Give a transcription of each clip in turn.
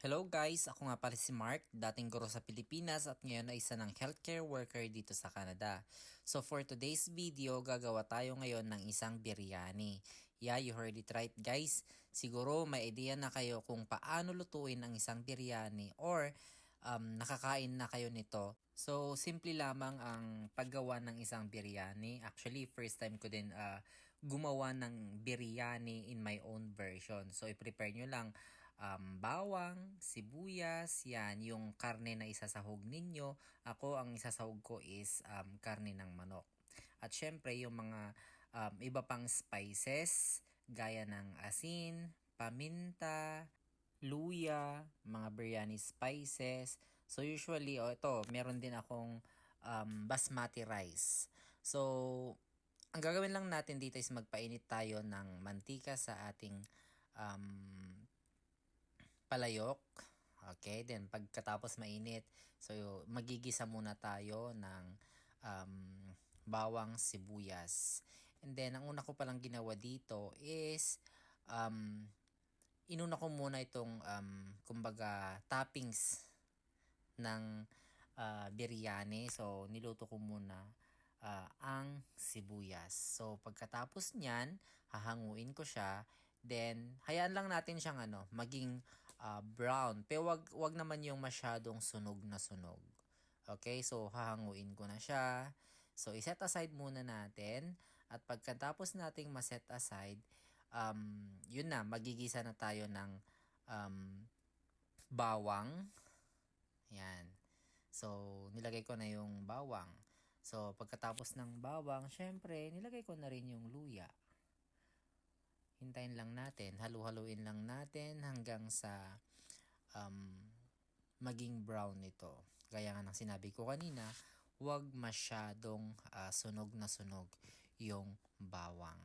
Hello guys, ako nga pala si Mark, dating guro sa Pilipinas at ngayon ay isa ng healthcare worker dito sa Canada. So for today's video, gagawa tayo ngayon ng isang biryani. Yeah, you heard it right guys. Siguro may idea na kayo kung paano lutuin ang isang biryani or nakakain na kayo nito. So, simple lamang ang paggawa ng isang biryani. Actually, first time ko din gumawa ng biryani in my own version. So, i-prepare nyo lang bawang, sibuyas, yan, yung karne na isasahog ninyo. Ako, ang isasahog ko is karne ng manok. At syempre, yung mga iba pang spices, gaya ng asin, paminta, luya, mga biryani spices. So usually, ito, meron din akong basmati rice. So, ang gagawin lang natin dito is magpainit tayo ng mantika sa ating um, palayok. Okay, then pagkatapos mainit, so magigisa muna tayo ng um, bawang sibuyas. And then, ang una ko palang ginawa dito is inuna ko muna itong kumbaga toppings ng biryani. So niluto ko muna ang sibuyas. So pagkatapos niyan, hahanguin ko siya. Then hayaan lang natin siyang maging brown. Pero wag naman yung masyadong sunog na sunog. Okay, so hahanguin ko na siya. So iset aside muna natin at pagkatapos nating ma-set aside, yun na, magigisa na tayo ng bawang. Yan. So, nilagay ko na yung bawang. So, pagkatapos ng bawang, syempre, nilagay ko na rin yung luya. Hintayin lang natin, halu-haluin lang natin hanggang sa maging brown ito. Gaya nga ng sinabi ko kanina, huwag masyadong sunog na sunog yung bawang.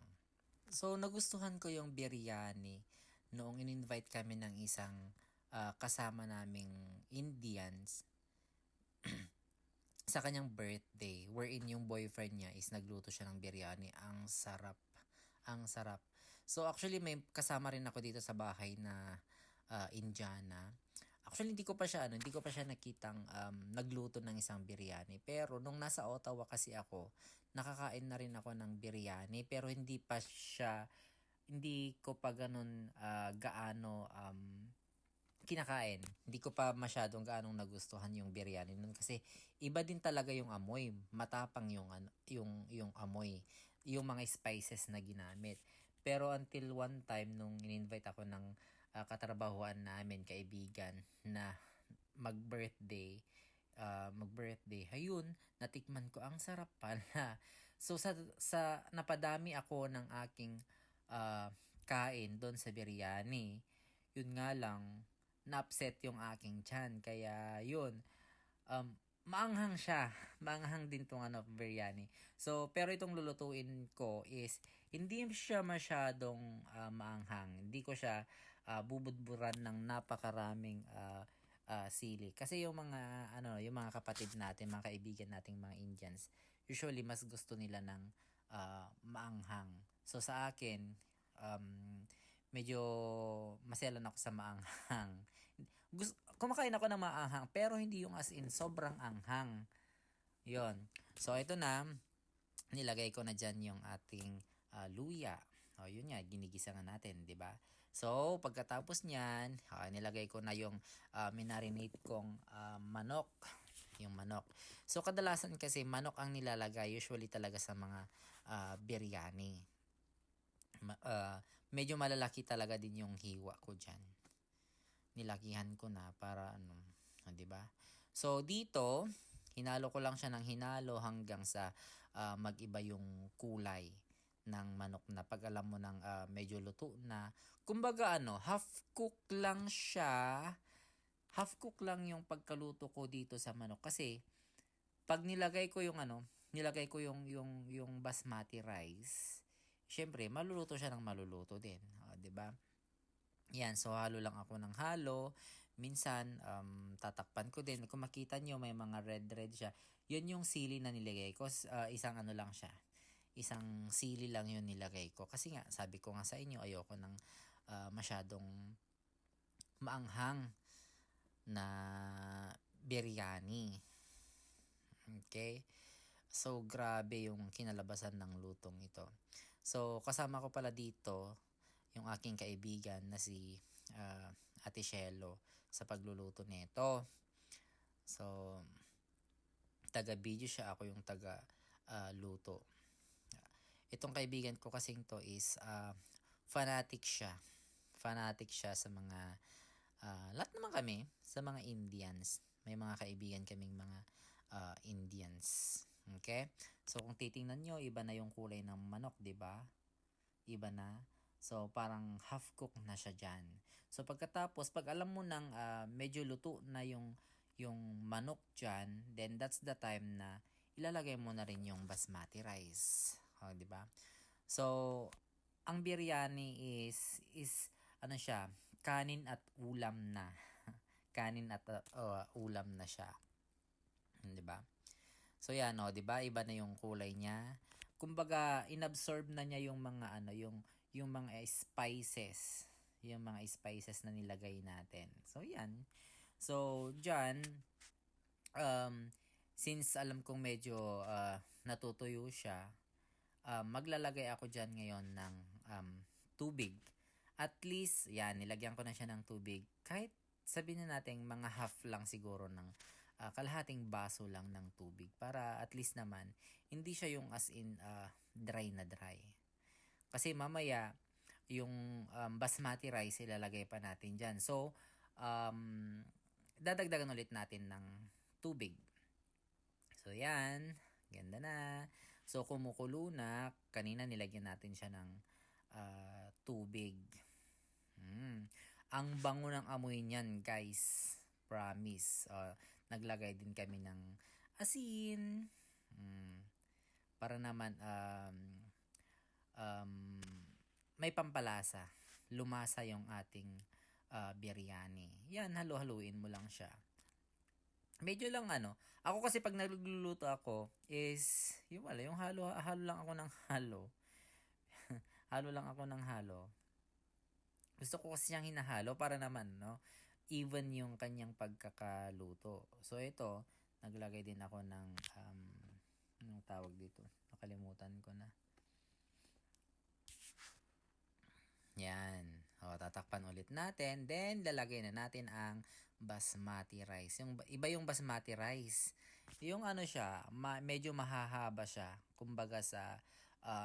So, nagustuhan ko yung biryani noong in-invite kami ng isang kasama naming Indians sa kanyang birthday, wherein yung boyfriend niya is nagluto siya ng biryani. Ang sarap. Ang sarap. So actually may kasama rin ako dito sa bahay na Indiana. Actually hindi ko pa siya nakitang nagluto ng isang biryani. Pero nung nasa Ottawa kasi ako, nakakain na rin ako ng biryani pero hindi ko pa ganun gaano kinakain. Hindi ko pa masyadong gaanong nagustuhan yung biryani nun kasi iba din talaga yung amoy. Matapang yung amoy, yung mga spices na ginamit. Pero until one time nung in-invite ako ng katrabahuan namin, kaibigan na mag-birthday, ayun, natikman ko ang sarap pala. So sa napadami ako ng aking kain doon sa biryani. Yun nga lang, na-upset yung aking tiyan. Kaya yun, maanghang siya. Maanghang din tong biryani. So, pero itong lulutuin ko is, hindi siya masyadong maanghang. Hindi ko siya bubudburan ng napakaraming sili. Kasi yung yung mga kapatid natin, mga kaibigan nating mga Indians, usually mas gusto nila ng maanghang. So, sa akin, medyo maselan ako sa maanghang. Kumakain ako ng maanghang pero hindi yung as in sobrang anghang. Yon. So ito na, nilagay ko na dyan yung ating luya. O yun nga, ginigisa nga natin, di ba? So pagkatapos niyan, nilagay ko na yung minarinate kong manok. Yung manok. So kadalasan kasi manok ang nilalagay usually talaga sa mga biryani. Medyo malalaki talaga din yung hiwa ko dyan. Nilakihan ko na para 'di ba? So dito, hinalo ko lang siya ng hinalo hanggang sa mag-iba yung kulay ng manok na pag alam mo ng medyo luto na. Kumbaga half cook lang siya. Half cook lang yung pagkaluto ko dito sa manok kasi pag nilagay ko yung basmati rice, syempre maluluto siya ng maluluto din, 'di ba? Yan, so halo lang ako ng halo. Minsan, tatakpan ko din. Kung makita nyo, may mga red siya. Yun yung sili na nilagay ko. Isang lang siya. Isang sili lang yun nilagay ko. Kasi nga, sabi ko nga sa inyo, ayoko ng masyadong maanghang. na biryani. Okay? So, grabe yung kinalabasan ng lutong ito. So, kasama ko pala dito yung aking kaibigan na si uh, Ate Shelo sa pagluluto nito. So, taga-video siya, ako yung taga-luto. Itong kaibigan ko kasing to is fanatic siya. Fanatic siya sa mga, lahat naman kami, sa mga Indians. May mga kaibigan kaming mga Indians. Okay? So, kung titingnan nyo, iba na yung kulay ng manok, di ba? Iba na. So, parang half cook na siya dyan. So, pagkatapos, pag alam mo nang medyo luto na yung manok dyan, then that's the time na ilalagay mo na rin yung basmati rice. Di ba? So, ang biryani is ano siya, kanin at ulam na. Kanin at ulam na siya. 'Di ba? So yan, no, 'di ba? Iba na yung kulay niya. Kumbaga, inabsorb na niya yung mga yung mga spices, yung mga spices na nilagay natin. So yan. So diyan since alam kong medyo natutuyo siya, maglalagay ako diyan ngayon ng tubig. At least, yan, nilagyan ko na siya ng tubig. Kahit sabihin na natin mga half lang siguro ng kalahating baso lang ng tubig para at least naman hindi siya yung as in dry na dry. Kasi mamaya yung basmati rice ilalagay pa natin dyan. So, dadagdagan ulit natin ng tubig. So, yan. Ganda na. So, kumukulo na. Kanina nilagyan natin siya ng tubig. Ang bango ng amoy niyan, guys. Promise. Naglagay din kami ng asin. Para naman may pampalasa. Lumasa yung ating biryani. Yan, halo-haluin mo lang siya. Medyo lang ako kasi pag nagluluto ako is yung halo lang ako ng halo. Halo lang ako ng halo. Gusto ko kasi siyang hinahalo para naman even yung kanyang pagkakaluto. So ito, naglagay din ako ng anong tawag dito? Nakalimutan ko na. Yan. Tatakpan ulit natin. Then, lalagay na natin ang basmati rice. Iba yung basmati rice. Yung siya, medyo mahahaba siya. Kumbaga sa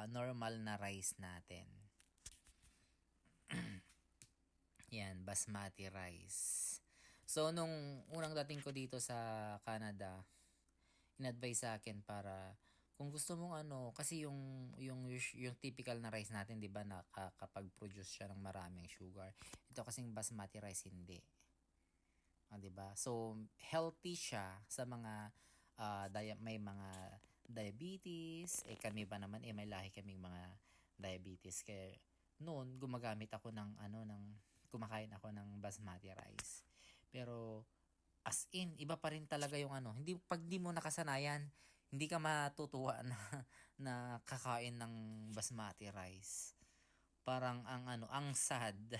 normal na rice natin. Yan, basmati rice. So, nung unang dating ko dito sa Canada, in-advise sa akin para kung gusto mong kasi yung typical na rice natin, 'di ba, nakakapag-produce siya ng maraming sugar. Ito kasing basmati rice hindi. 'Di ba? So healthy siya sa mga may mga diabetes. Kami ba naman may lahi kaming mga diabetes kaya noon gumagamit ako ng kumakain ako ng basmati rice. Pero as in, iba pa rin talaga yung hindi pag di mo nakasanayan, hindi ka matutuwa na kakain ng basmati rice. Parang ang sad.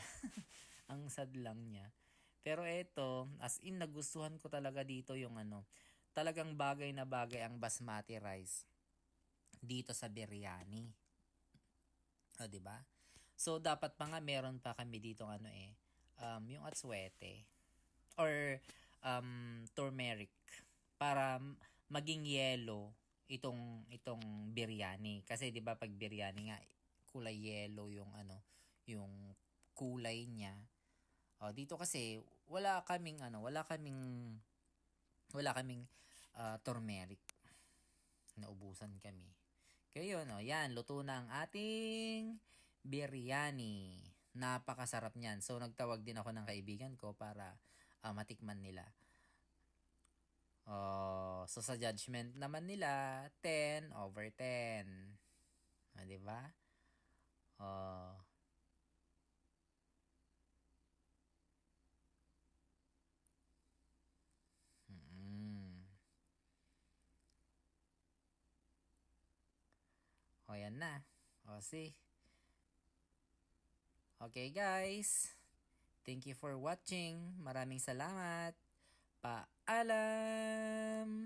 Ang sad lang niya. Pero eto, as in nagustuhan ko talaga dito yung talagang bagay na bagay ang basmati rice dito sa biryani. O, di ba? So dapat pa nga meron pa kami dito yung atswete or turmeric para maging yellow itong biryani kasi 'di ba pag biryani nga kulay yellow yung kulay niya. Dito kasi wala kaming turmeric. Naubusan kami. Kaya yun, yan, luto na ang ating biryani. Napakasarap niyan. So, nagtawag din ako ng kaibigan ko para matikman nila. So, sa judgment naman nila, 10/10. Diba? Yan na. See? Okay, guys. Thank you for watching. Maraming salamat. Paalam!